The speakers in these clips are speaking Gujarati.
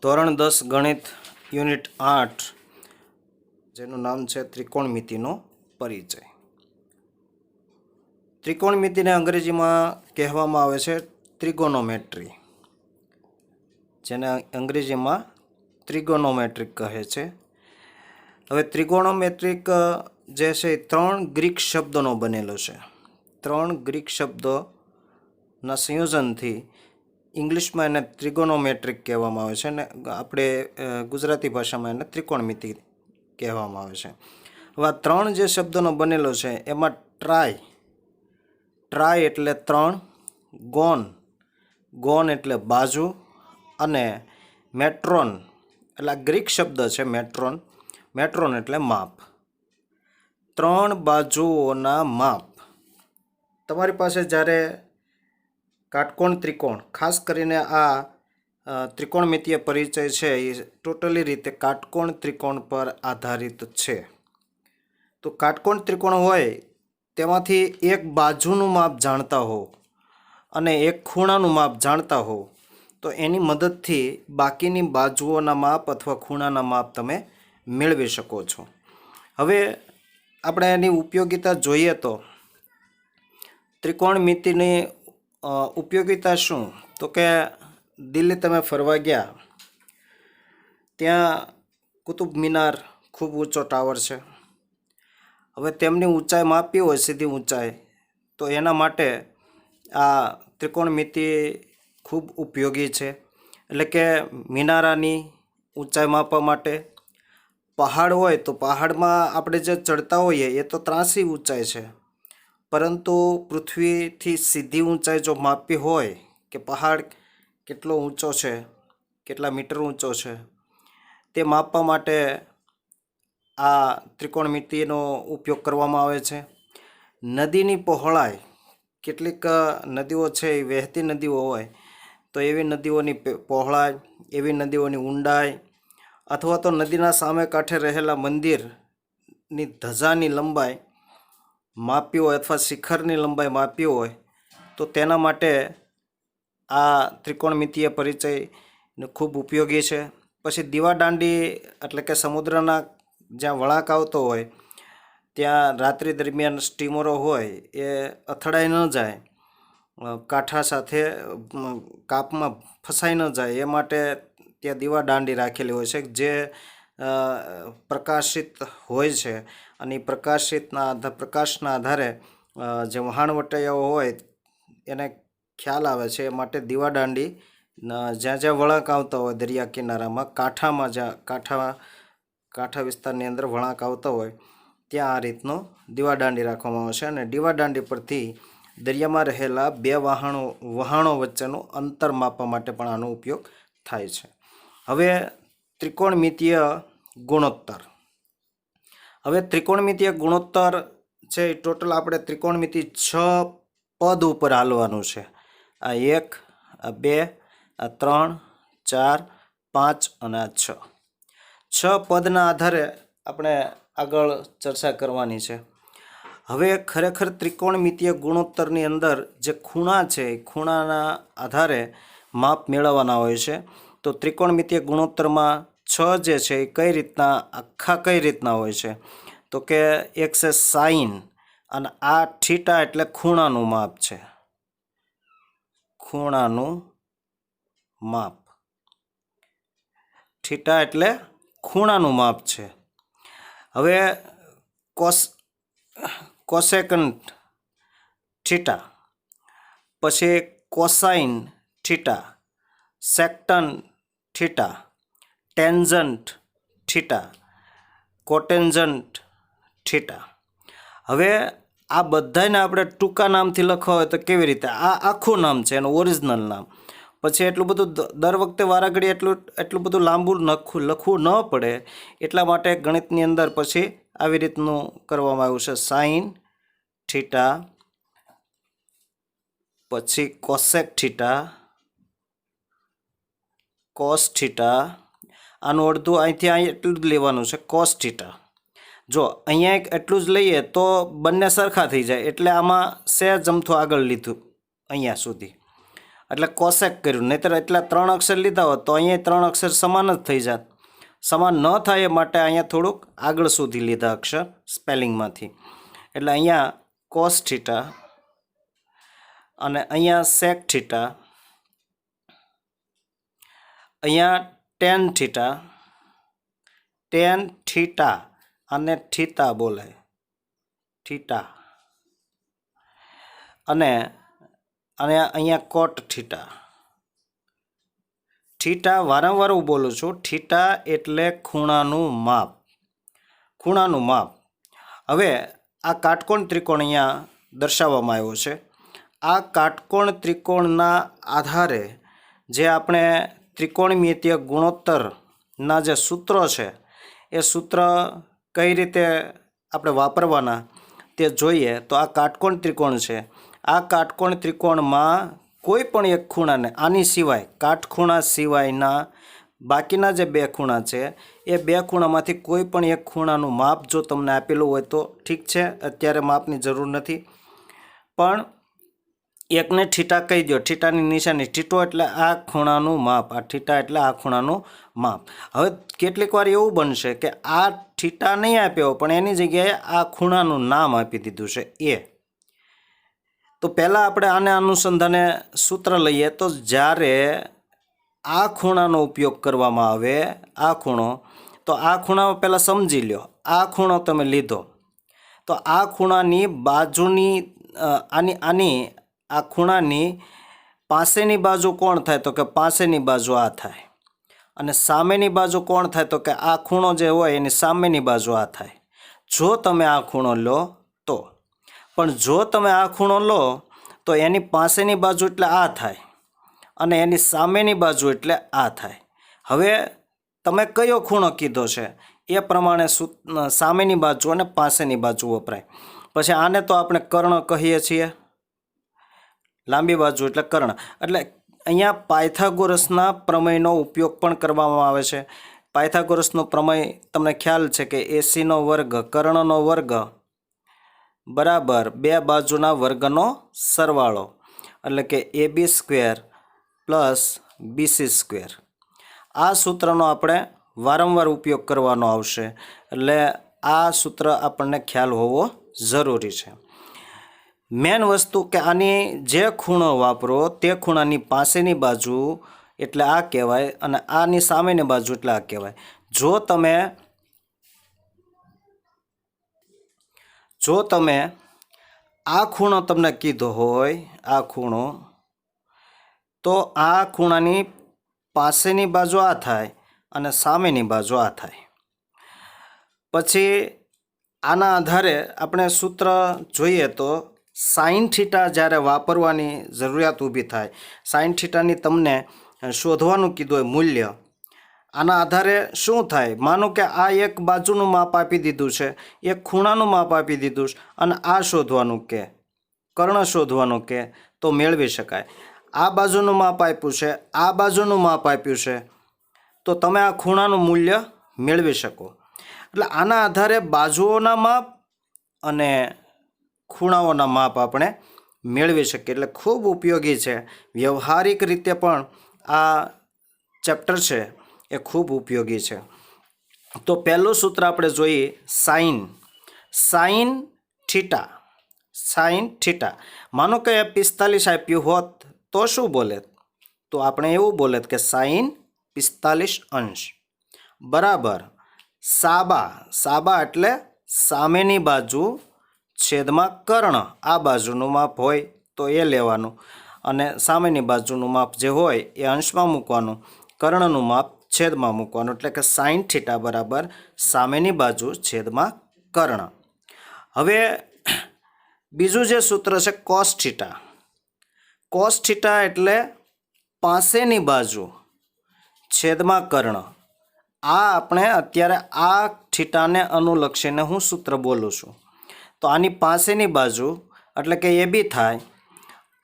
ધોરણ 10 ગણિત યુનિટ 8 જેનું નામ છે ત્રિકોણમિતિનો પરિચય. ત્રિકોણમિતિને અંગ્રેજીમાં કહેવામાં આવે છે ત્રિગોનોમેટ્રી, જેને અંગ્રેજીમાં ત્રિગોનોમેટ્રિક કહે છે. હવે ત્રિગોનોમેટ્રિક જે છે એ 3 ગ્રીક શબ્દોનો બનેલો છે. 3 ગ્રીક શબ્દોના સંયોજનથી ઇંગ્લિશમાં એને ત્રિગોનોમેટ્રિક કહેવામાં આવે છે અને આપણે ગુજરાતી ભાષામાં એને ત્રિકોણમિતિ કહેવામાં આવે છે. હવે આ 3 જે શબ્દોનો બનેલો છે એમાં ટ્રાય એટલે 3, ગોન એટલે બાજુ, અને મેટ્રોન એટલે ગ્રીક શબ્દ છે મેટ્રોન એટલે માપ. 3 બાજુઓના માપ. તમારી પાસે જ્યારે કાટકોણ ત્રિકોણ, ખાસ કરીને આ ત્રિકોણમિતિય પરિચય છે એ ટોટલી રીતે કાટકોણ ત્રિકોણ પર આધારિત છે. તો કાટકોણ ત્રિકોણ હોય તેમાંથી એક બાજુનું માપ જાણતા હો અને એક ખૂણાનું માપ જાણતા હો તો એની મદદથી બાકીની બાજુઓના માપ અથવા ખૂણાના માપ તમે મેળવી શકો છો. હવે આપણે એની ઉપયોગિતા જોઈએ તો ત્રિકોણમિતિની ઉપયોગિતા શું? તો કે દિલ્હી તમે ફરવા ગયા, ત્યાં કુતુબ મિનાર ખૂબ ઊંચો ટાવર છે. હવે તેમની ઊંચાઈ માપી હોય, સીધી ઊંચાઈ, તો એના માટે આ ત્રિકોણમિતિ ખૂબ ઉપયોગી છે. એટલે કે મિનારાની ઊંચાઈ માપવા માટે. પહાડ હોય તો પહાડમાં આપણે જે ચડતા હોઈએ એ તો ત્રાંસી ઊંચાઈ છે, પરંતુ પૃથ્વીથી સીધી ઊંચાઈ જો માપવી હોય કે પહાડ કેટલો ઊંચો છે, કેટલા મીટર ઊંચો છે, તે માપવા માટે આ ત્રિકોણમિતિનો ઉપયોગ કરવામાં આવે છે. નદીની પહોળાઈ, કેટલીક નદીઓ છે એ વહેતી નદીઓ હોય તો એવી નદીઓની પહોળાઈ, એવી નદીઓની ઊંડાઈ, અથવા તો નદીના સામે કાંઠે રહેલા મંદિરની ધજાની લંબાઈ માપી હોય અથવા શિખરની લંબાઈ માપી હોય તો તેના માટે આ ત્રિકોણમિતિય પરિચય ખૂબ ઉપયોગી છે. પછી દીવાદાંડી એટલે કે સમુદ્રના જ્યાં વળાંક આવતો હોય ત્યાં રાત્રિ દરમિયાન સ્ટીમરો હોય એ અથડાઈ ન જાય, કાંઠા સાથે કાપમાં ફસાઈ ન જાય એ માટે ત્યાં દીવાદાંડી રાખેલી હોય છે જે પ્રકાશિત હોય છે અને પ્રકાશના આધારે જે વહાણવટિયાઓ હોય એને ખ્યાલ આવે છે. એ માટે દીવાદાંડી જ્યાં જ્યાં વળાંક આવતા હોય દરિયા કિનારામાં, કાંઠા વિસ્તારની અંદર વળાંક આવતા હોય ત્યાં આ રીતનો દીવાદાંડી રાખવામાં આવે છે અને દીવાદાંડી પરથી દરિયામાં રહેલા બે વહાણો વચ્ચેનું અંતર માપવા માટે પણ આનો ઉપયોગ થાય છે. હવે ત્રિકોણમિતિય ગુણોત્તર. હવે ત્રિકોણમિતિય ગુણોત્તર છે એ ટોટલ આપણે ત્રિકોણમિતિ 6 પદ ઉપર હાલવાનું છે. આ 1, આ 2, આ 3, 4, 5 અને આ 6. 6 પદના આધારે આપણે આગળ ચર્ચા કરવાની છે. હવે ખરેખર ત્રિકોણમિતિય ગુણોત્તરની અંદર જે ખૂણા છે એ ખૂણાના આધારે માપ મેળવવાના હોય છે. તો ત્રિકોણમિતિય ગુણોત્તરમાં 6 જે છે એ કઈ રીતના હોય છે? તો કે એક છે સાઈન, અને આ થીટા એટલે ખૂણાનું માપ છે. ખૂણાનું માપ, થીટા એટલે ખૂણાનું માપ છે. હવે કોસેકન્ટ થીટા, પછી cosine theta, secant theta, tangent theta, cotangent theta. હવે આ બધાને આપણે ટૂંકા નામથી લખવા હોય તો કેવી રીતે? આ આખું નામ છે એનું ઓરિજિનલ નામ. પછી એટલું બધું દર વખતે વારાઘડી એટલું બધું લાંબુ લખવું ન પડે એટલા માટે ગણિતની અંદર પછી આવી રીતનું કરવામાં આવ્યું છે. સાઈન થીટા, પછી કોસેક થીટા, કોસ થીટા, આનું અડધું અહીંથી એટલું જ લેવાનું છે કોસ થીટા. જો અહીંયા એક એટલું જ લઈએ તો બંને સરખા થઈ જાય, એટલે આમાં સહેજ અમથું આગળ લીધું અહીંયા સુધી, એટલે કોસેક કર્યું. નહીંતર એટલા 3 અક્ષર લીધા હોત તો અહીંયા 3 અક્ષર સમાન જ થઈ જાત. સમાન ન થાય એ માટે અહીંયા થોડુંક આગળ સુધી લીધા અક્ષર સ્પેલિંગમાંથી. એટલે અહીંયા કોસ થીટા અને અહીંયા સેક થીટા, અહીંયા ટેન થીટા, ટેન થીટા અને થીટા બોલાય, થીટા, અને અહીંયા કોટ થીટા. થીટા વારંવાર હું બોલું છું, થીટા એટલે ખૂણાનું માપ, ખૂણાનું માપ. હવે આ કાટકોણ ત્રિકોણ અહીંયા દર્શાવવામાં આવ્યો છે. આ કાટકોણ ત્રિકોણના આધારે જે આપણે ત્રિકોણમિતીય ગુણોત્તરના જે સૂત્રો છે એ સૂત્ર કઈ રીતે આપણે વાપરવાના તે જોઈએ. તો આ કાટકોણ ત્રિકોણ છે. આ કાટકોણ ત્રિકોણમાં કોઈ પણ એક ખૂણાને, આની સિવાય કાટખૂણા સિવાયના બાકીના જે 2 ખૂણા છે એ 2 ખૂણામાંથી કોઈ પણ એક ખૂણાનું માપ જો તમને આપેલું હોય તો ઠીક છે, અત્યારે માપની જરૂર નથી. પણ એકને થીટા કહી દો, થીટાની નિશાની, થીટો એટલે આ ખૂણાનું માપ, આ થીટા એટલે આ ખૂણાનું માપ. હવે કેટલીક વાર એવું બનશે કે આ થીટા નહીં આપ્યો પણ એની જગ્યાએ આ ખૂણાનું નામ આપી દીધું છે એ. તો પહેલાં આપણે આને અનુસંધાને સૂત્ર લઈએ. તો જ્યારે આ ખૂણાનો ઉપયોગ કરવામાં આવે, આ ખૂણો, તો આ ખૂણામાં પહેલાં સમજી લો, આ ખૂણો તમે લીધો તો આ ખૂણાની બાજુની આ ખૂણાની પાસેની બાજુ કોણ થાય? તો કે પાસેની બાજુ આ થાય. અને સામેની બાજુ કોણ થાય? તો કે આ ખૂણો જે હોય એની સામેની બાજુ આ થાય, જો તમે આ ખૂણો લો તો. પણ જો તમે આ ખૂણો લો તો એની પાસેની બાજુ એટલે આ થાય અને એની સામેની બાજુ એટલે આ થાય. હવે તમે કયો ખૂણો કીધો છે એ પ્રમાણે સામેની બાજુ અને પાસેની બાજુ વપરાય. પછી આને તો આપણે કર્ણ કહીએ છીએ, લાંબી બાજુ એટલે કર્ણ. એટલે અહીંયા પાયથાગોરસના પ્રમેયનો ઉપયોગ પણ કરવામાં આવે છે. પાયથાગોરસનો પ્રમેય તમને ખ્યાલ છે કે AC નો વર્ગ કર્ણનો વર્ગ બરાબર 2 બાજુના વર્ગનો સરવાળો, એટલે કે AB square plus BC square. આ સૂત્રનો આપણે વારંવાર ઉપયોગ કરવાનો આવશે, એટલે આ સૂત્ર આપણને ખ્યાલ હોવો જરૂરી છે. મેન વસ્તુ કે આની જે ખૂણો વાપરો તે ખૂણાની પાસેની બાજુ એટલે આ કહેવાય અને આની સામેની બાજુ એટલે આ કહેવાય. જો તમે આ ખૂણો તમને કીધો હોય, આ ખૂણો, તો આ ખૂણાની પાસેની બાજુ આ થાય અને સામેની બાજુ આ થાય. પછી આના આધારે આપણે સૂત્ર જોઈએ તો સાઇન થીટા જ્યારે વાપરવાની જરૂરિયાત ઊભી થાય, સાઇન થીટાની તમને શોધવાનું કીધું હોય મૂલ્ય, આના આધારે શું થાય? માનો કે આ એક બાજુનું માપ આપી દીધું છે, એક ખૂણાનું માપ આપી દીધું છે અને આ શોધવાનું કે કર્ણ શોધવાનું કે તો મેળવી શકાય. આ બાજુનું માપ આપ્યું છે, આ બાજુનું માપ આપ્યું છે, તો તમે આ ખૂણાનું મૂલ્ય મેળવી શકો. એટલે આના આધારે બાજુઓના માપ અને ખૂણાઓના માપ આપણે મેળવી શકીએ. એટલે ખૂબ ઉપયોગી છે. વ્યવહારિક રીતે પણ આ ચેપ્ટર છે એ ખૂબ ઉપયોગી છે. તો પહેલું સૂત્ર આપણે જોઈએ સાઇન થીટા. સાઇન થીટા માનો કે 45 આપ્યું હોત તો શું બોલે? તો આપણે એવું બોલે કે સાઇન 45 અંશ બરાબર સાબા એટલે સામેની બાજુ છેદમાં કર્ણ. આ બાજુનું માપ હોય તો એ લેવાનું અને સામેની બાજુનું માપ જે હોય એ અંશમાં મૂકવાનું, કર્ણનું માપ છેદમાં મૂકવાનું. એટલે કે સાઇન થીટા બરાબર સામેની બાજુ છેદમાં કર્ણ. હવે બીજું જે સૂત્ર છે કોસ થીટા. કોસ થીટા એટલે પાસેની બાજુ છેદમાં કર્ણ. આ આપણે અત્યારે આ થીટાને અનુલક્ષીને હું સૂત્ર બોલું છું. તો આની પાસેની બાજુ એટલે કે AB થાય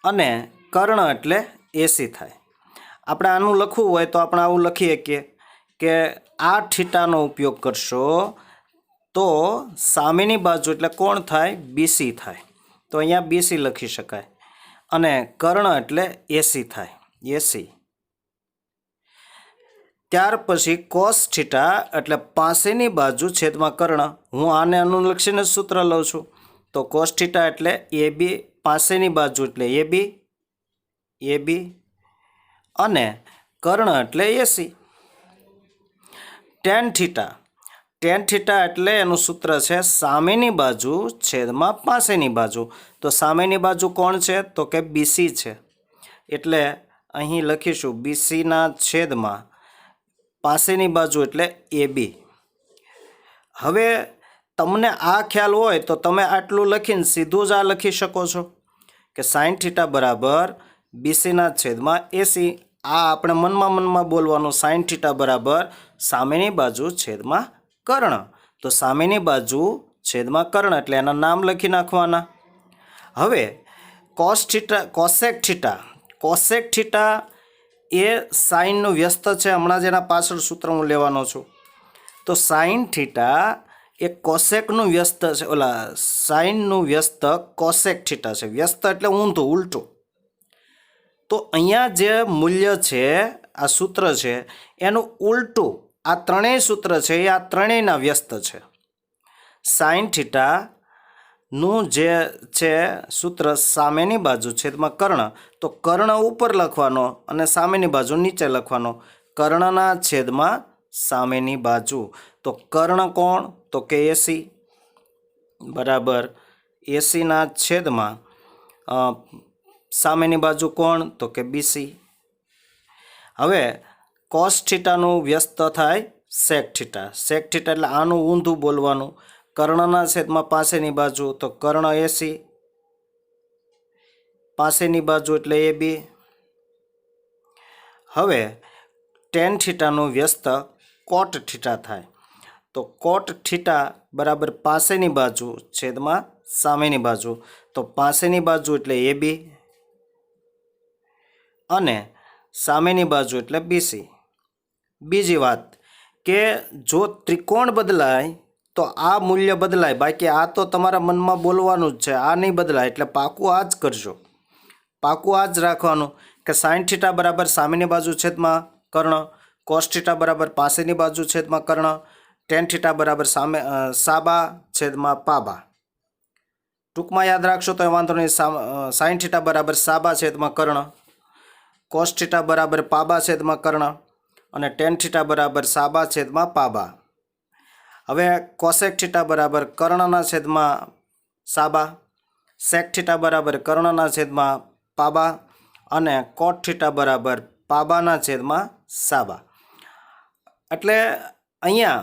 અને કર્ણ એટલે AC થાય. આપણે આનું લખવું હોય તો આપણે આવું લખીએ કે આ થીટાનો ઉપયોગ કરશો તો સામેની બાજુ એટલે કોણ થાય? બીસી થાય. તો અહીંયા બીસી લખી શકાય. અને કર્ણ એટલે એસી થાય, એસી. ત્યાર પછી કોસ થીટા એટલે પાસેની બાજુ છેદમાં કર્ણ. હું આને અનુલક્ષીને સૂત્ર લઉં છું. તો કોસ થીટા એટલે એ બી, પાસેની બાજુ એટલે એ બી અને કર્ણ એટલે એસી. ટેન થીટા એટલે એનું સૂત્ર છે સામેની બાજુ છેદમાં પાસેની બાજુ. તો સામેની બાજુ કોણ છે? તો કે બીસી છે. એટલે અહીં લખીશું બીસીના છેદમાં પાસેની બાજુ એટલે એ બી. હવે તમને આ ખ્યાલ હોય તો તમે આટલું લખીને સીધું જ આ લખી શકો છો કે સાઇન થીટા બરાબર બીસીના છેદમાં એસી. આ આપણે મનમાં બોલવાનું, સાઇન થીટા બરાબર સામેની બાજુ છેદમાં કર્ણ. તો સામેની બાજુ છેદમાં કર્ણ એટલે એના નામ લખી નાખવાના. હવે કોસેક થીટા એ સાઇનનું વ્યસ્ત છે. હમણાં જ એના પાછળ સૂત્ર હું લેવાનો છું. તો સાઇન થીટા એ કોસેકનું વ્યસ્ત છે, સાઇનનું વ્યસ્ત કોસેક થીટા છે. વ્યસ્ત એટલે ઊંધું, ઉલટું. તો અહીંયા જે મૂલ્ય છે, આ સૂત્ર છે એનું ઉલટું આ ત્રણેય સૂત્ર છે એ આ ત્રણેયના વ્યસ્ત છે. સાઇન થીટાનું જે છે સૂત્ર સામેની બાજુ છેદમાં કર્ણ. તો કર્ણ ઉપર લખવાનો અને સામેની બાજુ નીચે લખવાનો. કર્ણના છેદમાં સામેની બાજુ. તો કર્ણ કોણ? તો કે એસી બરાબર એસીના છેદમાં સામેની બાજુ કોણ? તો કે બીસી. હવે કોસ થીટાનું વ્યસ્ત થાય સેક થીટા. સેક થીટા એટલે આનું ઊંધું બોલવાનું. કર્ણના છેદમાં પાસેની બાજુ. તો કર્ણ એસી, પાસેની બાજુ એટલે એ બી. હવે ટેન થીટાનું વ્યસ્ત કોટ થીટા થાય. તો કોટ થીટા બરાબર પાસેની બાજુ છેદમાં સામેની બાજુ. તો પાસેની બાજુ એટલે એ બી અને સામેની બાજુ એટલે બીસી. બીજી વાત કે જો ત્રિકોણ બદલાય તો આ મૂલ્ય બદલાય, બાકી આ તો તમારા મનમાં બોલવાનું જ છે, આ નહીં બદલાય. એટલે પાકું આ જ કરજો, પાકું આ જ રાખવાનું કે સાઇન થીટા બરાબર સામેની બાજુ છેદમાં કર્ણ, કોસ થીટા બરાબર પાસેની બાજુ છેદમાં કર્ણ, ટેન થીટા બરાબર સાબા છેદમાં પાબા. ટૂંકમાં યાદ રાખશો તો વાંધો નહીં. સાઇન થીટા બરાબર સાબા છેદમાં કર્ણ, કોસ થીટા બરાબર પાબા છેદમાં કર્ણ અને ટેન થીટા બરાબર સાબા છેદમાં પાબા. હવે કોસેક થીટા બરાબર કર્ણના છેદમાં સાબા, સેક થીટા બરાબર કર્ણના છેદમાં પાબા અને કોટ થીટા બરાબર પાબાના છેદમાં સાબા. એટલે અહીંયા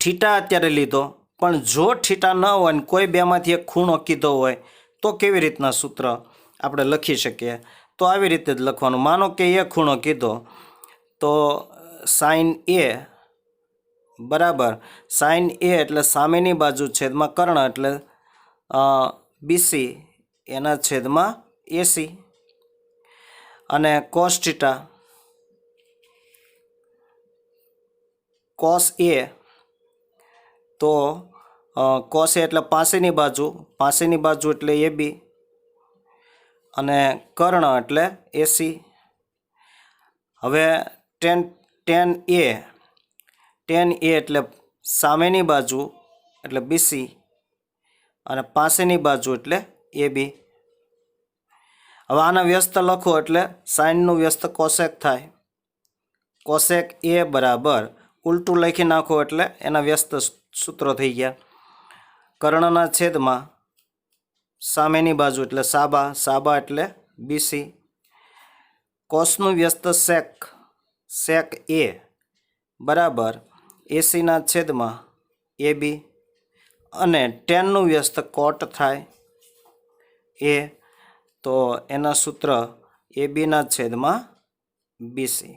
થીટા અત્યારે લીધો, પણ જો થીટા ન હોય ને કોઈ બેમાંથી એક ખૂણો કીધો હોય તો કેવી રીતના સૂત્ર આપણે લખી શકીએ? તો આવી રીતે જ લખવાનું. માનો કે એ ખૂણો કીધો તો સાઇન એ બરાબર સાઇન એ એટલે સામેની બાજુ છેદમાં કર્ણ એટલે બીસી એના છેદમાં એસી. અને કોસ થીટા કોસ એ તો કોસ એ એટલે પાસેની બાજુ એટલે એ બી અને કર્ણ એટલે એસી. હવે ટેન એ એટલે સામેની બાજુ એટલે બીસી અને પાસેની બાજુ એટલે એ બી. હવે આના વ્યસ્ત લખો એટલે સાઇનનું વ્યસ્ત કોસેક થાય. કોસેક એ બરાબર ઉલટું લખી નાખો એટલે એના વ્યસ્ત સૂત્રો થઈ ગયા. કર્ણના છેદમાં સામેની બાજુ એટલે સાબા એટલે બીસી. કોસનું વ્યસ્ત સેક એ બરાબર એસીના છેદમાં એ બી અને ટેનનું વ્યસ્ત કોટ થાય એ. તો એના સૂત્ર એ બીના છેદમાં બીસી.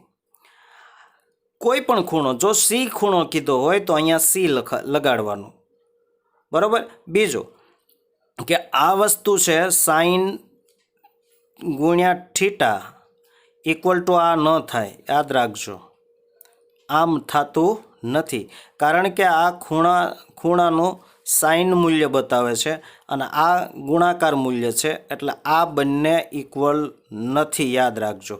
કોઈ પણ ખૂણો, જો સી ખૂણો કીધો હોય તો અહીંયા સી લગાડવાનું, બરાબર. બીજું કે આ વસ્તુ છે સાઇન ગુણ્યા થીટા ઇક્વલ ટુ આ ન થાય, યાદ રાખજો. આમ થતું નથી, કારણ કે આ ખૂણાનું સાઇન મૂલ્ય બતાવે છે અને આ ગુણાકાર મૂલ્ય છે, એટલે આ બંને ઇક્વલ નથી, યાદ રાખજો.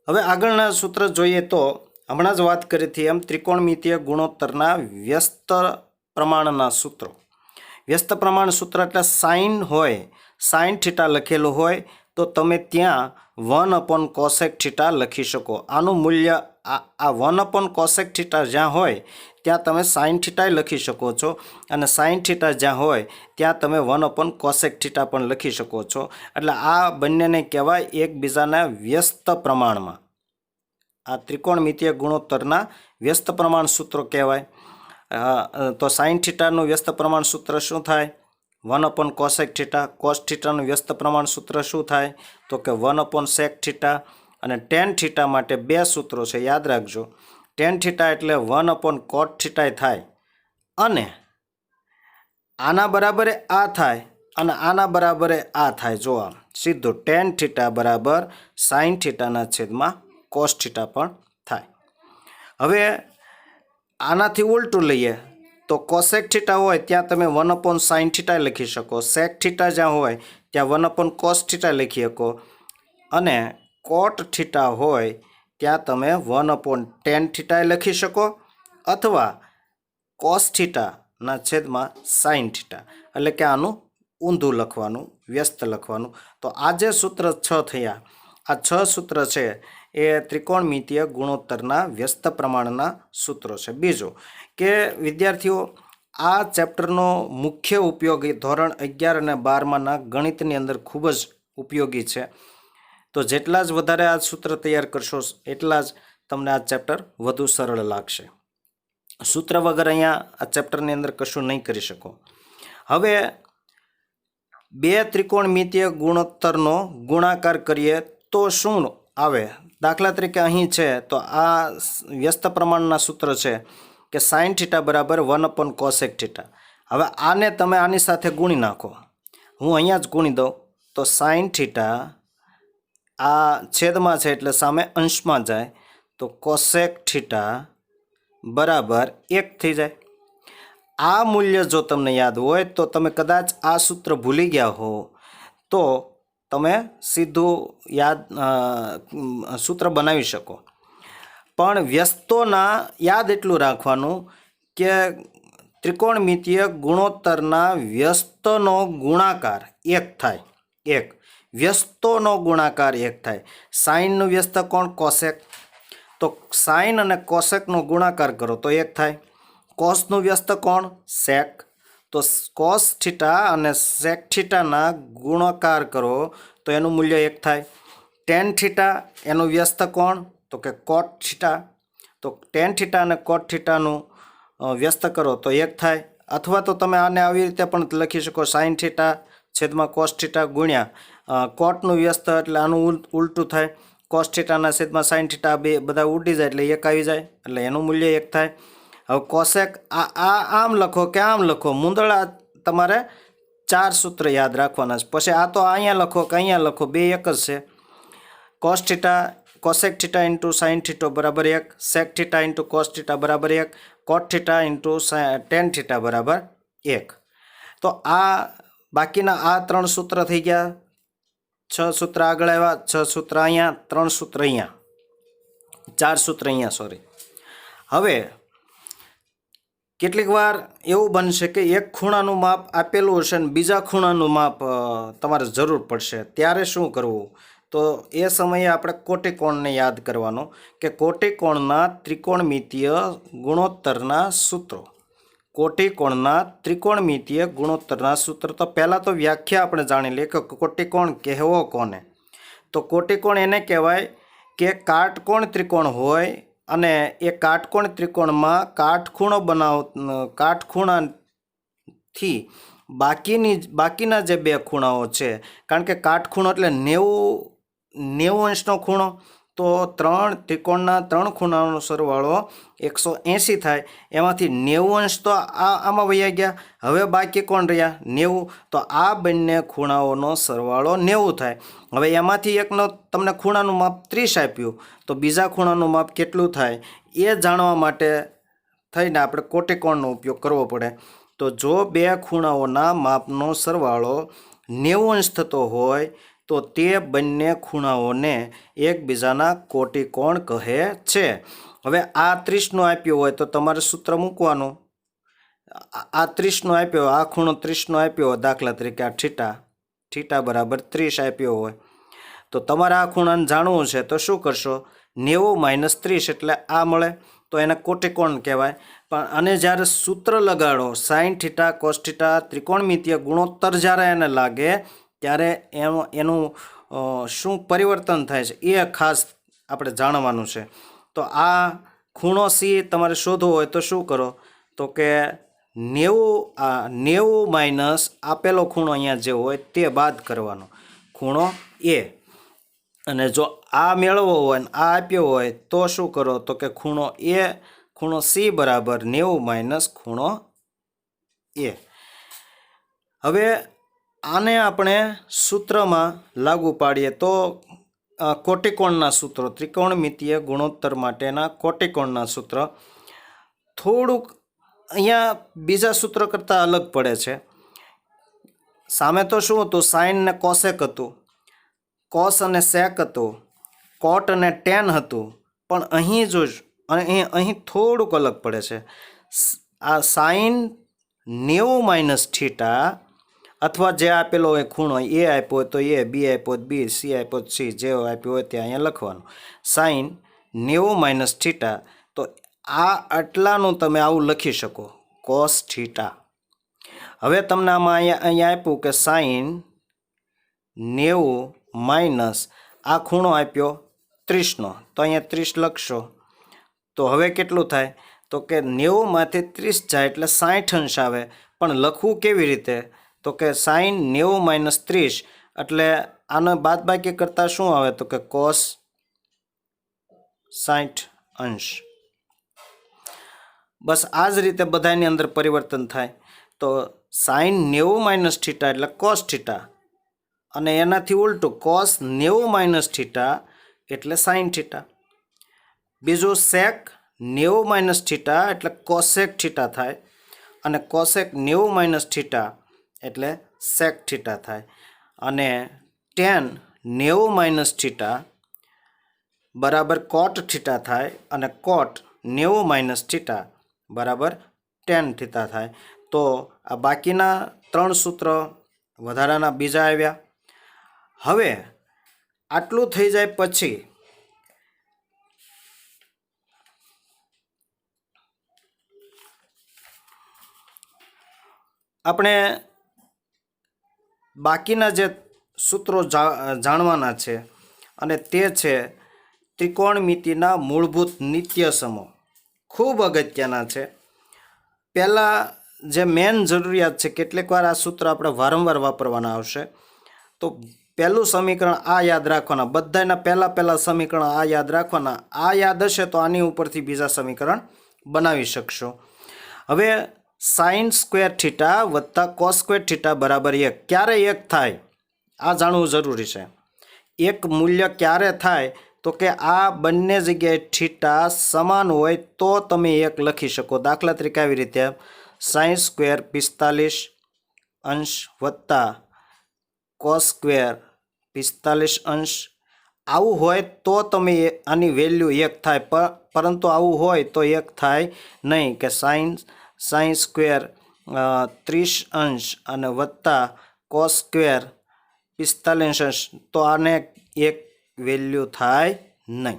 હવે આગળના સૂત્ર જોઈએ તો હમણાં જ વાત કરી હતી એમ ત્રિકોણમિતીય ગુણોત્તરના વ્યસ્ત પ્રમાણના સૂત્રો. વ્યસ્ત પ્રમાણ સૂત્ર એટલે સાઇન હોય, સાઇન થીટા લખેલું હોય તો તમે ત્યાં 1/cosec થીટા લખી શકો. આનું મૂલ્ય આ 1/cosec થીટા જ્યાં હોય ત્યાં તમે સાઇન થીટા લખી શકો છો, અને સાઇન થીટા જ્યાં હોય ત્યાં તમે 1/cosec થીટા પણ લખી શકો છો. એટલે આ બંનેને કહેવાય એકબીજાના વ્યસ્ત પ્રમાણમાં. આ ત્રિકોણમિતીય ગુણોત્તરના વ્યસ્ત પ્રમાણ સૂત્રો કહેવાય. તો સાઇન થીટાનું વ્યસ્ત પ્રમાણ સૂત્ર શું થાય? 1/cosec theta. કોસ થીટાનું વ્યસ્ત પ્રમાણ સૂત્ર શું થાય? તો કે 1/sec થીટા. અને ટેન થીટા માટે બે સૂત્રો છે, યાદ રાખજો. ટેન થીટા એટલે 1/cot થીટા થાય, અને આના બરાબરે આ થાય અને આના બરાબરે આ થાય. જો આમ સીધું ટેન થીટા બરાબર સાઇન થીટાના છેદમાં કોસ થીટા પણ થાય. હવે આનાથી ઉલટું લઈએ તો કોસેક થીટા હોય ત્યાં તમે 1/sin થીટા લખી શકો. સેક થીટા જ્યાં હોય ત્યાં 1/cos થીટા લખી શકો, અને કોટ થીટા હોય ત્યાં તમે 1/tan થીટા લખી શકો, અથવા કોસ થીટાના છેદમાં સાઇન થીટા. એટલે કે આનું ઊંધું લખવાનું, વ્યસ્ત લખવાનું. તો આ જે સૂત્ર 6 થયા, આ 6 સૂત્ર છે એ ત્રિકોણમિતીય ગુણોત્તરના વ્યસ્ત પ્રમાણના સૂત્રો છે. બીજું કે વિદ્યાર્થીઓ, આ ચેપ્ટરનો મુખ્ય ઉપયોગી ધોરણ 11 અને 12માના ગણિતની અંદર ખૂબ જ ઉપયોગી છે. તો જેટલા જ વધારે આ સૂત્ર તૈયાર કરશો એટલા જ તમને આ ચેપ્ટર વધુ સરળ લાગશે. સૂત્ર વગર અહીંયા આ ચેપ્ટરની અંદર કશું નહીં કરી શકો. હવે બે ત્રિકોણમિતીય ગુણોત્તરનો ગુણાકાર કરીએ તો શું આવે? દાખલા તરીકે અહીં છે તો આ વ્યસ્ત પ્રમાણના સૂત્ર છે કે સાઇન થીટા બરાબર 1/cosec થીટા. હવે આને તમે આની સાથે ગુણી નાખો. હું અહીંયા જ ગુણી દઉં તો સાઇન થીટા આ છેદમાં છે એટલે સામે અંશમાં જાય, તો કોસેક થીટા બરાબર 1 થઈ જાય. આ મૂલ્ય જો તમને યાદ હોય તો તમે કદાચ આ સૂત્ર ભૂલી ગયા હો તો તમે સીધું સૂત્ર બનાવી શકો. પણ વ્યસ્તોના યાદ એટલું રાખવાનું કે ત્રિકોણમિતીય ગુણોત્તરના વ્યસ્તનો ગુણાકાર 1 થાય. 1 વ્યસ્તોનો ગુણાકાર 1 થાય. સાઇનનું વ્યસ્ત કોણ? કોસેક. તો સાઇન અને કોસેકનો ગુણાકાર કરો તો 1 થાય. કોસનું વ્યસ્ત કોણ? સેક. તો કોસ થીટા અને સેક થીટાના ગુણાકાર કરો તો એનું મૂલ્ય 1 થાય. ટેન થીટા એનું વ્યસ્ત કોણ? તો કે કોટ થીટા. તો ટેન થીટા અને કોટ થીટાનું વ્યસ્ત કરો તો 1 થાય. અથવા તો તમે આને આવી રીતે પણ લખી શકો, સાઇન થીટા છેદમાં કોસ થીટા ગુણ્યા કોટનું વ્યસ્ત એટલે આનું ઉલટું થાય. કોસ થીટાના છેદમાં સાઇન થીટા બે બધા ઉડી જાય એટલે 1 આવી જાય, એટલે એનું મૂલ્ય 1 થાય. હવે કોસેક આમ લખો કે આમ લખો, મૂંદળા તમારે 4 સૂત્ર યાદ રાખવાના છે. પછી આ તો અહીંયા લખો કે અહીંયા લખો, બે એક જ છે. Cos theta cosec theta into sine theta બરાબર 1, sec theta into cos theta બરાબર 1, cot theta into tan theta બરાબર 1. તો આ બાકીના આ 3 સૂત્ર થઈ ગયા. 6 સૂત્ર આગળ આવ્યા, 6 સૂત્ર અહીંયા, 3 સૂત્ર અહીંયા, 4 સૂત્ર અહીંયા, સોરી. હવે કેટલીક વાર એવું બનશે કે એક ખૂણાનું માપ આપેલું હશે ને બીજા ખૂણાનું માપ તમારે જરૂર પડશે, ત્યારે શું કરવું? તો એ સમયે આપણે કોટિકોણને યાદ કરવાનો કે કોટિકોણના ત્રિકોણમિતીય ગુણોત્તરના સૂત્રો. કોટિકોણના ત્રિકોણમિતીય ગુણોત્તરના સૂત્ર. તો પહેલાં તો વ્યાખ્યા આપણે જાણી લઈએ કે કોટિકોણ કહેવો કોને. તો કોટિકોણ એને કહેવાય કે કાટકોણ ત્રિકોણ હોય અને એ કાટકોણ ત્રિકોણમાં કાટખૂણાથી બાકીના જે બે ખૂણાઓ છે, કારણ કે કાટખૂણો એટલે 90 અંશનો ખૂણો, તો ત્રિકોણના 3 ખૂણાનો સરવાળો 180 થાય. એમાંથી 90 અંશ તો આમાં વયા ગયા. હવે બાકી કોણ રહ્યા? 90. તો આ બંને ખૂણાઓનો સરવાળો 90 થાય. હવે એમાંથી એકનો તમને ખૂણાનું માપ 30 આપ્યું, તો બીજા ખૂણાનું માપ કેટલું થાય એ જાણવા માટે થઈને આપણે કોટિકોણનો ઉપયોગ કરવો પડે. તો જો બે ખૂણાઓના માપનો સરવાળો 90 અંશ થતો હોય તો તે બંને ખૂણાઓને એકબીજાના કોટિકોણ કહે છે. હવે આ 30નો આપ્યો હોય તો તમારે સૂત્ર મૂકવાનું. આ 30નો આપ્યો, આ ખૂણો 30નો આપ્યો હોય, દાખલા તરીકે આ થીટા બરાબર 30 આપ્યો હોય, તો તમારે આ ખૂણાને જાણવું છે તો શું કરશો? 90 - 30 એટલે આ મળે, તો એને કોટિકોણ કહેવાય. પણ અને જ્યારે સૂત્ર લગાડો સાઇન થીટા કોસ થીટા ત્રિકોણમિતીય ગુણોત્તર જ્યારે એને લાગે ત્યારે એનું શું પરિવર્તન થાય છે એ ખાસ આપણે જાણવાનું છે. તો આ ખૂણો સી તમારે શોધવો હોય તો શું કરો? તો કે 90 માઇનસ આપેલો ખૂણો અહીંયા જે હોય તે બાદ કરવાનો, ખૂણો એ. અને જો આ મેળવવો હોય ને આ આપ્યો હોય તો શું કરો? તો કે ખૂણો સી બરાબર 90 - ખૂણો એ. હવે આને આપણે સૂત્રમાં લાગુ પાડીએ તો કોટિકોણના સૂત્રો, ત્રિકોણમિતીય ગુણોત્તર માટેના કોટિકોણના સૂત્ર થોડુંક અહીંયા બીજા સૂત્ર કરતાં અલગ પડે છે. સામે તો શું હતું? સાઇન ને કોસેક હતું, કોસ અને સેક હતું, કોટ અને ટેન હતું. પણ અહીં જો અહીં થોડુંક અલગ પડે છે. આ સાઇન 90 - થીટા અથવા જે આપેલો હોય ખૂણો એ આપ્યો હોય તો એ, બી આપ્યો હોય બી, સી આપ્યો હોય સી, જે આપ્યો હોય તે અહીંયા લખવાનું. સાઇન 90 - થીટા, તો આ આટલાનું તમે આવું લખી શકો, કોસ થીટા. હવે તમને આમાં અહીંયા આપ્યું કે સાઇન 90 - આ ખૂણો આપ્યો 30નો, તો અહીંયા 30 લખશો. તો હવે કેટલું થાય? તો કે 90માંથી 30 જાય એટલે 60 અંશ આવે. પણ લખવું કેવી રીતે? તો કે સાઇન 90 - 30 એટલે આને બાદબાકી કરતાં શું આવે? તો કે કોસ 60 અંશ. બસ આ જ રીતે બધાની અંદર પરિવર્તન થાય. તો સાઇન 90 - થીટા એટલે કોસ થીટા, અને એનાથી ઉલટું કોસ 90 - થીટા એટલે સાઇન થીટા. બીજું સેક 90 - થીટા એટલે કોસેક થીટા થાય, અને કોસેક 90 - થીટા એટલે સેક થીટા થાય. અને ટેન 90 - થીટા બરાબર કોટ થીટા થાય, અને કોટ 90 - થીટા બરાબર ટેન થીટા થાય. તો આ બાકીના 3 સૂત્ર વધારાના બીજા આવ્યા. હવે આટલું થઈ જાય પછી આપણે બાકીના જે સૂત્રો જાણવાના છે, અને તે છે ત્રિકોણમિતિના મૂળભૂત નિત્યસમો. ખૂબ અગત્યના છે. પહેલાં જે મેન જરૂરિયાત છે, કેટલીક વાર આ સૂત્ર આપણે વારંવાર વાપરવાના આવશે. તો પહેલું સમીકરણ આ યાદ રાખવાના, બધાના પહેલાં સમીકરણ આ યાદ રાખવાના. આ યાદ હશે તો આની ઉપરથી બીજા સમીકરણ બનાવી શકશો. હવે સાઇન સ્ક્વેર થીટા વત્તા કોસ સ્ક્વેર થીટા બરાબર 1 ક્યારે 1 થાય આ જાણવું જરૂરી છે. એક મૂલ્ય ક્યારે થાય? તો કે આ બંને જગ્યાએ થીટા સમાન હોય તો તમે 1 લખી શકો. દાખલા તરીકે આવી રીતે સાઇન સ્ક્વેર 45 અંશ વત્તા કોસ સ્ક્વેર 45 અંશ. આવું હોય તો તમે આની વેલ્યુ 1 થાય, પરંતુ આવું હોય તો 1 થાય નહીં. કે સાઇન સ્ક્વેર 30 અંશ અને વત્તા કોસ સ્ક્વેર 45 અંશ, તો આને 1 વેલ્યુ થાય નહીં.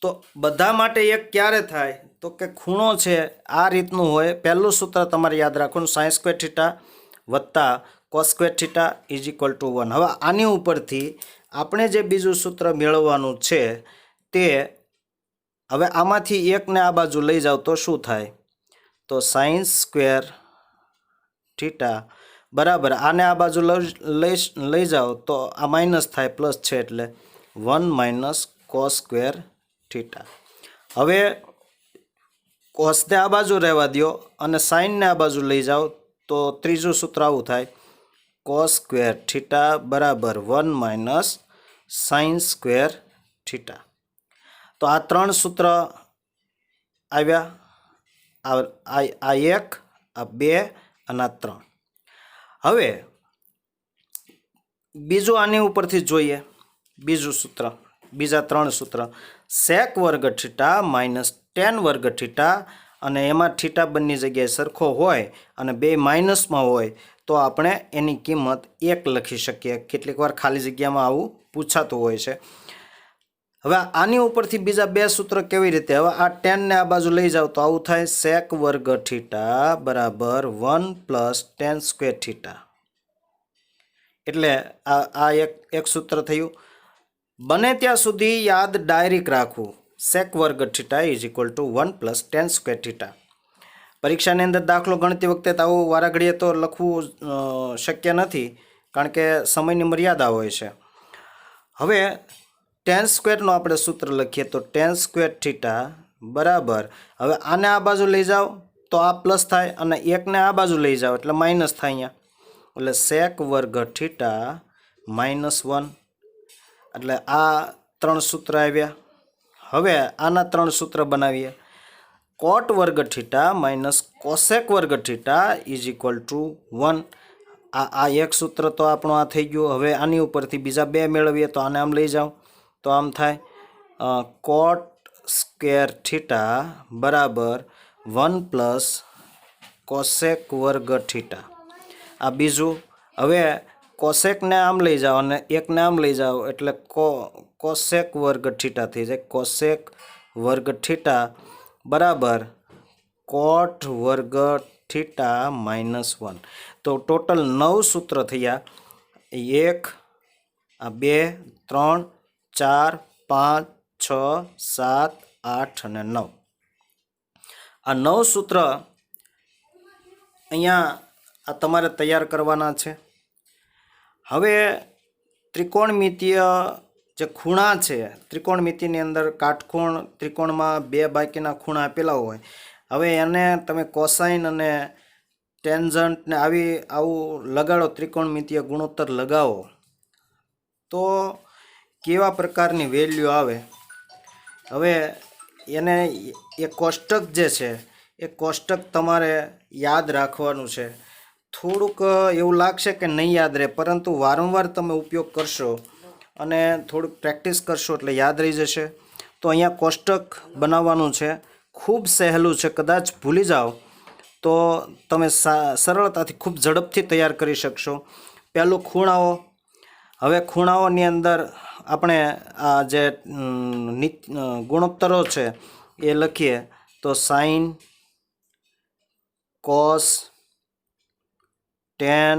તો બધા માટે 1 ક્યારે થાય? તો કે ખૂણો છે આ રીતનું હોય. પહેલું સૂત્ર તમારે યાદ રાખવાનું, સાઇન સ્ક્વેર થીટા વત્તા cos square theta is equal to 1. હવે આની ઉપરથી આપણે જે બીજું સૂત્ર મેળવવાનું છે તે, હવે આમાંથી 1ને આ બાજુ લઈ જાઓ તો શું થાય? તો સાઇન સ્ક્વેર થીટા બરાબર આને આ બાજુ લઈ જાઓ તો આ માઇનસ થાય પ્લસ છે એટલે 1 માઇનસ કોસ સ્ક્વેર થીટા. હવે કોસને આ બાજુ રહેવા દો અને સાઇનને આ બાજુ લઈ જાઓ તો ત્રીજું સૂત્ર આવું થાય કોસ સ્ક્વેર થીટા બરાબર 1 માઇનસ સાઇન સ્ક્વેર થીટા. તો આ ત્રણ સૂત્ર આવ્યા, આ એક, આ બે અને આ ત્રણ. હવે બીજું આની ઉપરથી જોઈએ, બીજું સૂત્ર, બીજા ત્રણ સૂત્ર સેક વર્ગ થીટા માઇનસ ટેન વર્ગ થીટા, અને એમાં થીટા બંને જગ્યાએ સરખો હોય અને બે માઇનસમાં હોય તો આપણે એની કિંમત 1 લખી શકીએ. કેટલીક વાર ખાલી જગ્યામાં આવું પૂછાતું હોય છે. હવે આની ઉપરથી બીજા બે સૂત્ર કેવી રીતે? હવે આ 10 ને આ બાજુ લઈ જાઓ તો આવું થાય સેક વર્ગ થીટા બરાબર 1 પ્લસ ટેન સ્ક્વેર થીટા. એટલે આ એક સૂત્ર થયું. બને ત્યાં સુધી યાદ ડાયરેક્ટ રાખવું, સેક વર્ગ theta is equal to 1 plus ten square theta. પરીક્ષાની અંદર દાખલો ગણતી વખતે આવું વારાઘડીએ તો લખવું શક્ય નથી, કારણ કે સમયની મર્યાદા હોય છે. હવે ટેન સ્ક્વેરનો આપણે સૂત્ર લખીએ તો ટેન સ્ક્વેર થીટા બરાબર, હવે આને આ બાજુ લઈ જાઓ તો આ પ્લસ થાય અને એકને આ બાજુ લઈ જાઓ એટલે માઇનસ થાય અહીંયા. એટલે સેક વર્ગ થીટા માઇનસ 1. એટલે આ ત્રણ સૂત્ર આવ્યા. હવે આના ત્રણ સૂત્ર બનાવીએ. કોટ વર્ગ થીટા માઇનસ કોસેક વર્ગ થીટા ઇઝ ઇક્વલ ટુ 1. આ એક સૂત્ર તો આપણું આ થઈ ગયું. હવે આની ઉપરથી બીજા બે મેળવીએ તો આને આમ લઈ જાઓ તો આમ થાય કોટ સ્ક્વેર થીટા બરાબર 1 પ્લસ કોસેક વર્ગ થીટા. આ બીજું. હવે કોસેકને આમ લઈ જાઓ અને એકને આમ લઈ જાઓ એટલે કોસેક વર્ગ થીટા થઈ જાય. કોસેક વર્ગ થીટા બરાબર કોટ વર્ગ થીટા માઇનસ 1. તો ટોટલ 9 સૂત્ર થયા. 1, 2, 3, 4, 5, 6, 7, 8 અને 9. આ 9 સૂત્ર અહીંયા આ તમારે તૈયાર કરવાના છે. હવે ત્રિકોણમિતીય જે ખૂણા છે, ત્રિકોણમિતિની અંદર કાટખૂણ ત્રિકોણમાં બે બાકીના ખૂણા આપેલા હોય. હવે એને તમે કોસાઇન અને ટેન્જન્ટ ને આવું લગાડો, ત્રિકોણમિતીય ગુણોત્તર લગાવો તો કેવા પ્રકારની વેલ્યુ આવે. હવે એને એ કોષ્ટક જે છે એ કોષ્ટક તમારે યાદ રાખવાનું છે. થોડુંક એવું લાગશે કે નહીં યાદ રહે, પરંતુ વારંવાર તમે ઉપયોગ કરશો અને થોડુંક પ્રેક્ટિસ કરશો એટલે યાદ રહી જશે. તો અહીંયા કોષ્ટક બનાવવાનું છે. ખૂબ સહેલું છે, કદાચ ભૂલી જાઓ તો તમે સરળતાથી ખૂબ ઝડપથી તૈયાર કરી શકશો. પહેલું ખૂણાઓ. હવે ખૂણાઓની અંદર આપણે આ જે ગુણોત્તરો છે એ લખીએ તો સાઇન, કોસ, ટેન,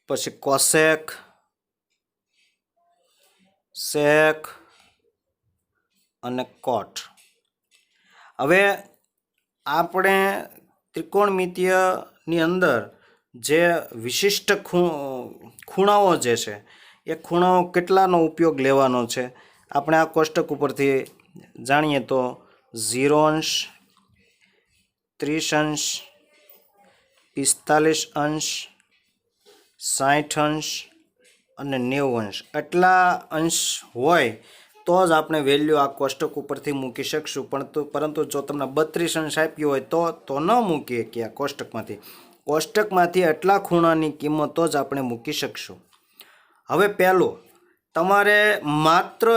પછી કોસેક, સેક અને કોટ. હવે આપણે ત્રિકોણમિતીયની અંદર જે વિશિષ્ટ ખૂણાઓ જે છે એ ખૂણાઓ કેટલાનો ઉપયોગ લેવાનો છે આપણે આ કોષ્ટક ઉપરથી જાણીએ તો 0 અંશ, 30 અંશ, 45 અંશ, 60 અંશ અને 90 અંશ. એટલા અંશ હોય તો જ આપણે વેલ્યુ આ કોષ્ટક ઉપરથી મૂકી શકશું. પરંતુ જો તમને 32 અંશ આપ્યો હોય તો ન મૂકીએ કે આ કોષ્ટકમાંથી એટલા ખૂણાની કિંમતો જ આપણે મૂકી શકશું. હવે પહેલું તમારે માત્ર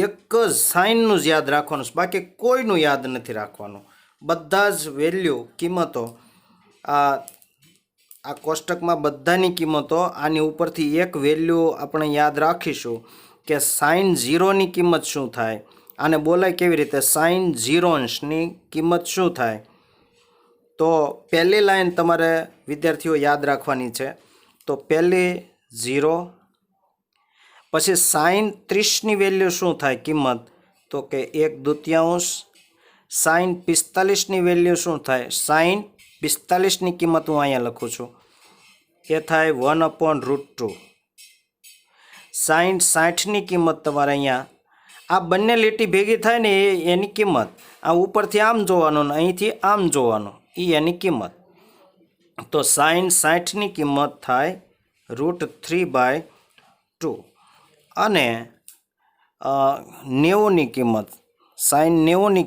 એક જ સાઇનનું જ યાદ રાખવાનું છે, બાકી કોઈનું યાદ નથી રાખવાનું. બધા જ વેલ્યુ કિંમતો આ કોષ્ટકમાં બધાની કિંમતો આની ઉપરથી એક વેલ્યુ આપણે યાદ રાખીશું કે સાઇન 0ની કિંમત શું થાય. આને બોલાય કેવી રીતે? સાઇન 0 અંશની કિંમત શું થાય? તો પહેલી લાઈન તમારે વિદ્યાર્થીઓ યાદ રાખવાની છે. તો પહેલી 0, પછી સાઇન 30ની વેલ્યુ શું થાય કિંમત? તો કે 1/2. સાઈન 45ની વેલ્યુ શું થાય? સાઈન 45ની કિંમત હું અહીંયા લખું છું, એ થાય 1/√2. સાઈન 60ની કિંમત તમારે અહીંયા આ બંને લીટી ભેગી થાય ને એની કિંમત, આ ઉપરથી આમ જોવાનું ને અહીંથી આમ જોવાનું, એ એની કિંમત. તો સાઈન 60ની કિંમત થાય √3/2. અને 90ની કિંમત, સાઈન 90ની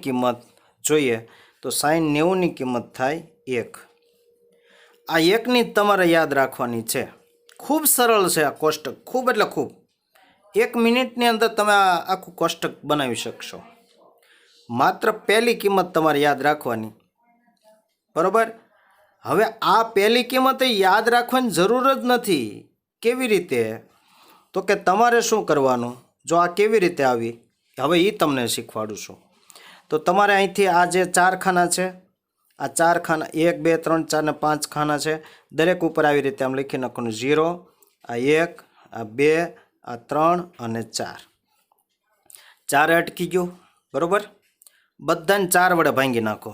કિંમત જોઈએ તો સાઈન 90ની કિંમત થાય 1. આ 1ની જ તમારે યાદ રાખવાની છે. ખૂબ સરળ છે આ કોષ્ટક, ખૂબ એટલે ખૂબ. 1 મિનિટની અંદર તમે આ આખું કોષ્ટક બનાવી શકશો. માત્ર પહેલી કિંમત તમારે યાદ રાખવાની, બરાબર. હવે આ પહેલી કિંમત યાદ રાખવાની જરૂર જ નથી. કેવી રીતે? તો કે તમારે શું કરવાનું, જો આ કેવી રીતે આવી હવે એ તમને શીખવાડું છું. તો તમારે અહીંથી આ જે 4 ખાના છે, આ 4 ખાના 1 2 3 4 ને 5 ખાના છે, દરેક ઉપર આવી રીતે આમ લખી નાખવાનું 0, આ 1, આ 2, આ 3 અને 4. 4 અટકી ગયું, બરાબર. બધાને 4 વડે ભાંગી નાખો.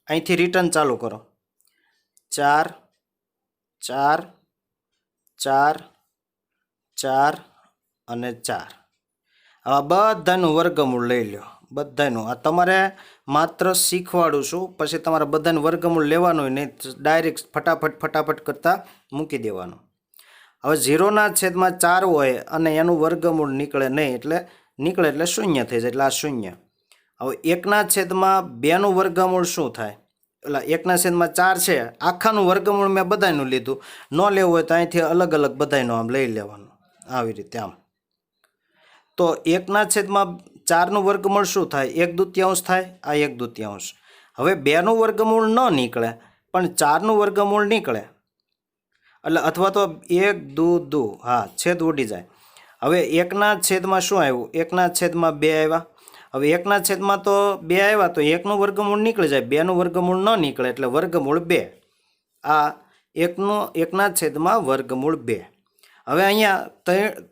અહીંથી રિટર્ન ચાલુ કરો. 4 4 4 4 અને 4. હવે બધાનું વર્ગમૂળ લઈ લો, બધાનું. આ તમારે માત્ર શીખવાડું છું, પછી તમારે બધાનું વર્ગમૂળ લેવાનું નહીં, ડાયરેક્ટ ફટાફટ કરતાં મૂકી દેવાનું. હવે 0/4 હોય અને એનું વર્ગમૂળ નીકળે નહીં, એટલે શૂન્ય થઈ જાય, એટલે આ શૂન્ય. હવે 1/2નું વર્ગમૂળ શું થાય? એટલે 1/4 છે, આખાનું વર્ગમૂળ મેં બધાનું લીધું. ન લેવું હોય તો અહીંથી અલગ અલગ બધાનું આમ લઈ લેવાનું, આવી રીતે આમ. તો 1/4નું વર્ગમૂળ શું થાય? 1/2 થાય, આ 1/2. હવે 2નું વર્ગમૂળ ન નીકળે પણ 4નું વર્ગમૂળ નીકળે, એટલે અથવા તો 1/2, હા, છેદ ઉડી જાય. હવે 1/માં શું આવ્યું? 1/2 આવ્યા. હવે 1/2 તો 2 આવ્યા, તો 1નું વર્ગમૂળ નીકળી જાય, 2નું વર્ગમૂળ ન નીકળે, એટલે વર્ગમૂળ 2. આ 1/2 વર્ગમૂળ 2. હવે અહીંયા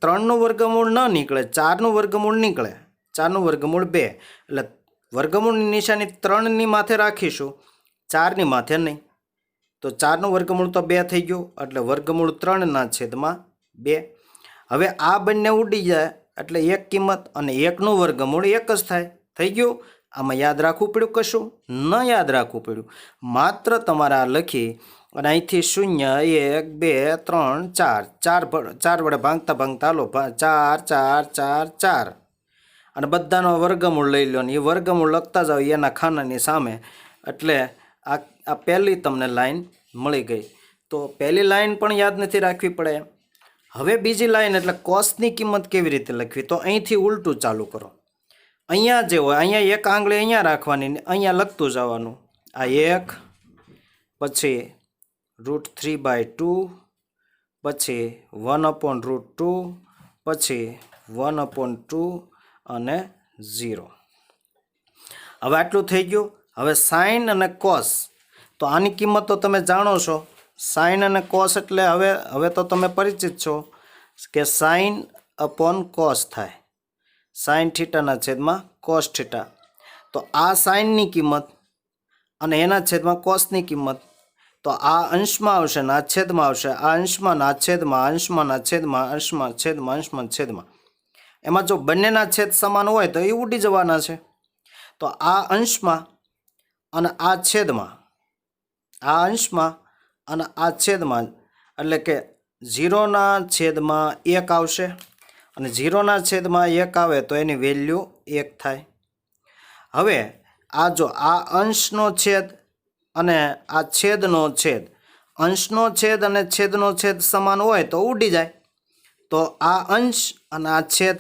3નું વર્ગમૂળ ન નીકળે, 4નું વર્ગમૂળ નીકળે, 4નું વર્ગમૂળ 2, એટલે વર્ગમૂળની નિશાની 3ની માથે રાખીશું, 4ની માથે નહીં. તો 4નું વર્ગમૂળ તો 2 થઈ ગયું, એટલે વર્ગમૂળ 3/2. હવે આ બંને ઉડી જાય એટલે એક કિંમત, અને 1નું વર્ગમૂળ 1 જ થાય. થઈ ગયું. આમાં યાદ રાખવું પડ્યું? કશું ન યાદ રાખવું પડ્યું. માત્ર તમારે આ લખી અને અહીંથી 0 1 2 3 4 વડે ભાંગતા હાલો, 4 4 4 4, અને બધાનો વર્ગમૂળ લઈ લો ને એ વર્ગમૂળ લખતા જાઓ એના ખાનાની સામે, એટલે આ પહેલી તમને લાઈન મળી ગઈ. તો પહેલી લાઈન પણ યાદ નથી રાખવી પડે. હવે બીજી લાઈન એટલે કોસની કિંમત કેવી રીતે લખવી? તો અહીંથી ઉલટું ચાલુ કરો. અહીંયા જે હોય અહીંયા એક આંગળી અહીંયા રાખવાની ને અહીંયા લખતું જવાનું. આ 1, પછી √3/2, પછી 1/√2, પછી 1/2 અને 0. હવે આટલું થઈ ગયું. હવે સાઈન અને કોસ, તો આની કિંમત તો તમે જાણો છો. સાઈન અને કોસ એટલે હવે તો તમે પરિચિત છો કે સાઈન અપોન કોસ થાય, સાઈન થીટાના છેદમાં કોસ થીટા. તો આ સાઈનની કિંમત અને એના છેદમાં કોસની કિંમત, તો આ અંશમાં આવશે ને આ છેદમાં આવશે, આ અંશમાં ને આ છેદમાં, અંશમાં ના છેદમાં, અંશમાં છેદમાં, અંશમાં છેદમાં. એમાં જો બંનેના છેદ સમાન હોય તો એ ઉડી જવાના છે. તો આ અંશમાં અને આ છેદમાં, આ અંશમાં અને આ છેદમાં, એટલે કે 0/1 આવશે, અને 0/1 આવે તો એની વેલ્યુ 1 થાય. હવે આ જો આ અંશનો છેદ અને આ છેદનો છેદ, અંશનો છેદ અને છેદનો છેદ સમાન હોય તો ઉડી જાય. તો આ અંશ અને આ છેદ,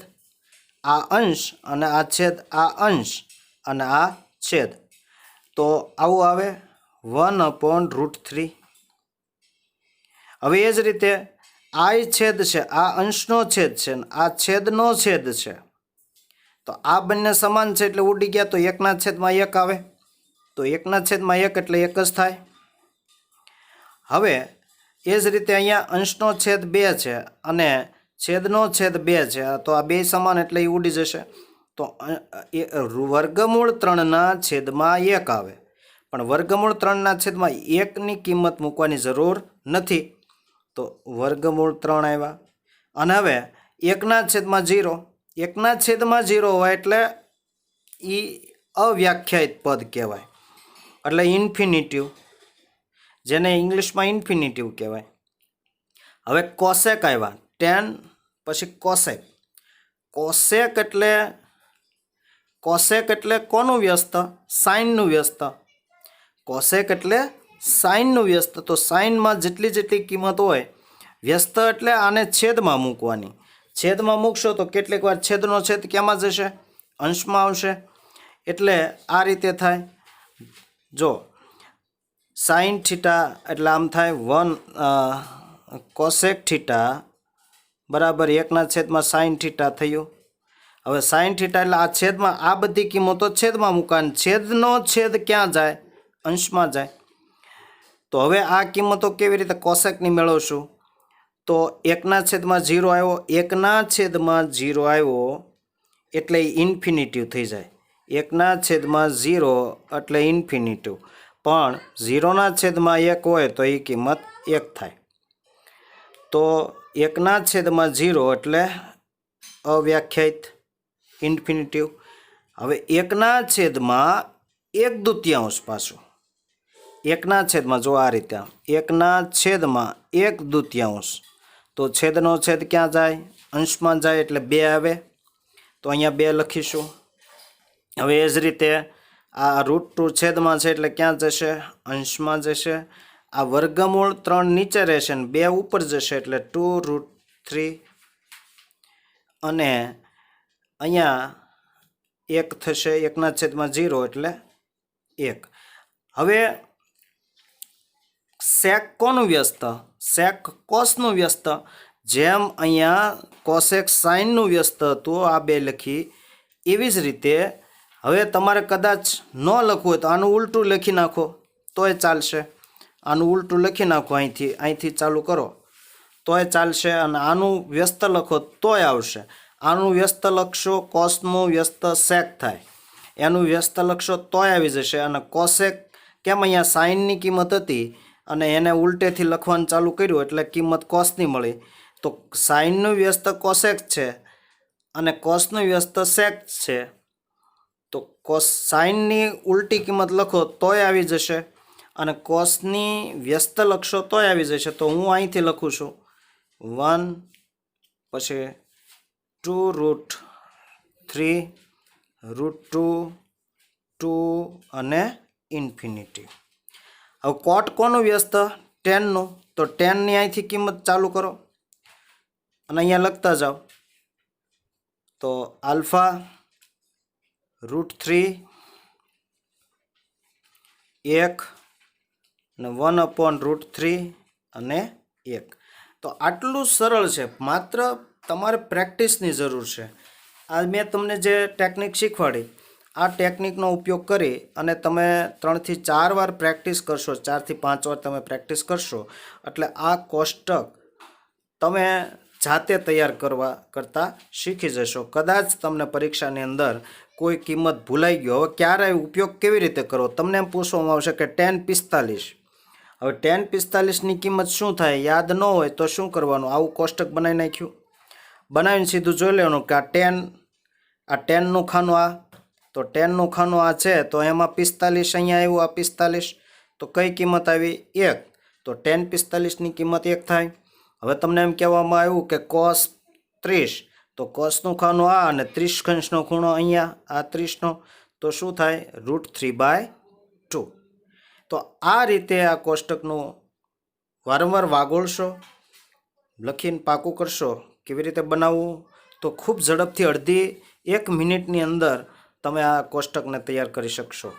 આ અંશ અને આ છેદ, આ અંશ અને આ છેદ, તો આવું આવે 1/√3. હવે એ જ રીતે આ છેદ છે, આ અંશનો છેદ છે ને આ છેદનો છેદ છે, તો આ બંને સમાન છે એટલે ઉડી ગયા. તો 1/1 આવે, તો 1/1 એટલે 1 જ થાય. હવે એ જ રીતે અહીંયા અંશનો છેદ 2 છે અને છેદનો છેદ 2 છે તો આ બે સમાન એટલે એ ઉડી જશે. તો વર્ગમૂળ 3ના છેદમાં 1 આવે, પણ વર્ગમૂળ 3ના છેદમાં 1ની કિંમત મૂકવાની જરૂર નથી. તો વર્ગમૂળ 3 આવ્યા. અને હવે 1ના છેદમાં 0, 1ના છેદમાં 0 હોય એટલે એ અવ્યાખ્યાયિત પદ કહેવાય, એટલે ઇન્ફિનિટિવ, જેને ઇંગ્લિશમાં ઇન્ફિનિટિવ કહેવાય. હવે કોસેક આવ્યા, ટેન પછી કોસેક. કોસેક એટલે કોનું વ્યસ્ત? સાઇનનું વ્યસ્ત. કોસેક એટલે સાઇનનું વ્યસ્ત. તો સાઇનમાં જેટલી કિંમત હોય, વ્યસ્ત એટલે આને છેદમાં મૂકવાની. છેદમાં મૂકશો તો કેટલીક વાર છેદનો છેદ કેમાં જશે? અંશમાં આવશે. એટલે આ રીતે થાય. જો સાઇન થીટા એટલે આમ થાય 1 કોસેક થીટા બરાબર 1ના છેદમાં સાઇન થીટા થયું. હવે સાઇન થીટા એટલે આ છેદમાં આ બધી કિંમતો છેદમાં મૂકવાની. છેદનો છેદ ક્યાં જાય? અંશમાં જાય. તો હવે આ કિંમતો કેવી રીતે કોસેકની મેળવશું? તો 1ના છેદમાં 0 આવ્યો, 1ના છેદમાં 0 આવ્યો એટલે ઇન્ફિનિટિવ થઈ જાય. 1ના છેદમાં 0 એટલે ઇન્ફિનિટિવ, પણ 0ના છેદમાં 1 હોય તો એ કિંમત 1 થાય. તો 1ના છેદમાં 0 એટલે અવ્યાખ્યાયિત ઇન્ફિનિટિવ. હવે 1ના છેદમાં 1/2 પાછું. 1ના છેદમાં જો આ રીતે 1ના છેદમાં 1/2, તો છેદનો છેદ ક્યાં જાય? અંશમાં જાય એટલે 2 આવે. તો અહીંયા 2 લખીશું. હવે એ જ રીતે આ √2 છેદમાં છે એટલે ક્યાં જશે? અંશમાં જશે. આ વર્ગમૂળ 3 નીચે રહેશે ને 2 ઉપર જશે એટલે 2√3. અને અહીંયા 1 થશે, 1ના છેદમાં 0 એટલે 1. હવે સેક કોનું વ્યસ્ત? સેક કોસનું વ્યસ્ત. જેમ અહીંયા કોસેક સાઇનનું વ્યસ્ત હતું, આ 2 લખી, એવી જ રીતે હવે તમારે કદાચ ન લખવું હોય તો આનું ઉલટું લખી નાખો તોય ચાલશે. આનું ઉલટું લખી નાખો, અહીંથી ચાલુ કરો તોય ચાલશે. અને આનું વ્યસ્ત લખો તોય આવશે. આનું વ્યસ્ત લખશો, કોસનું વ્યસ્ત સેક થાય. એનું વ્યસ્ત લખશો તોય આવી જશે. અને કોસેક કેમ અહીંયા સાઇનની કિંમત હતી અને એને ઉલટેથી લખવાનું ચાલુ કર્યું એટલે કિંમત કોસની મળી. તો સાઇનનું વ્યસ્ત કોસેક છે અને કોસનું વ્યસ્ત સેક છે. તો સાઇનની ઉલટી કિંમત લખો તોય આવી જશે, અને કોસની વ્યસ્ત લખશો તોય આવી જશે. તો હું અહીંથી લખું છું 1 પછી 2√3 √2 2 અને ઇન્ફિનિટી. હવે કોટ કોનું વ્યસ્ત? 10નું. તો 10ની અહીંથી કિંમત ચાલુ કરો અને અહીંયા લખતા જાઓ. તો આલ્ફા √3 1 અને 1/√3 અને 1. તો આટલું સરળ છે. માત્ર તમારે પ્રેક્ટિસની જરૂર છે. આ મેં તમને જે ટેકનિક શીખવાડી, આ ટેકનિકનો ઉપયોગ કરી અને તમે 3 થી 4 વાર પ્રેક્ટિસ કરશો, 4 થી 5 વાર તમે પ્રેક્ટિસ કરશો એટલે આ કોષ્ટક તમે જાતે તૈયાર કરતા શીખી જશો. કદાચ તમને પરીક્ષાની અંદર કોઈ કિંમત ભૂલાઈ ગયો, હવે ક્યારે ઉપયોગ કેવી રીતે કરો તમને એમ પૂછવામાં આવશે કે tan45. હવે tan45ની કિંમત શું થાય યાદ ન હોય તો શું કરવાનું? આવું કોષ્ટક બનાવી નાખ્યું, બનાવીને સીધું જોઈ લેવાનું કે આ 10નું ખાનું આ, તો 10નું ખાનું આ છે તો એમાં 45 અહીંયા આવ્યું, આ 45, તો કઈ કિંમત આવી? 1. તો tan45ની કિંમત 1 થાય. હવે તમને એમ કહેવામાં આવ્યું કે cos 30, તો કોસનું ખાનું આ અને 30° ખૂણો અહીંયા આ 30નો, તો શું થાય? √3/2. તો આ રીતે આ કોષ્ટકનું વારંવાર વાગોળશો, લખીને પાકું કરશો. કેવી રીતે બનાવવું? તો ખૂબ ઝડપથી 1.5 મિનિટની અંદર તમે આ કોષ્ટકને તૈયાર કરી શકશો.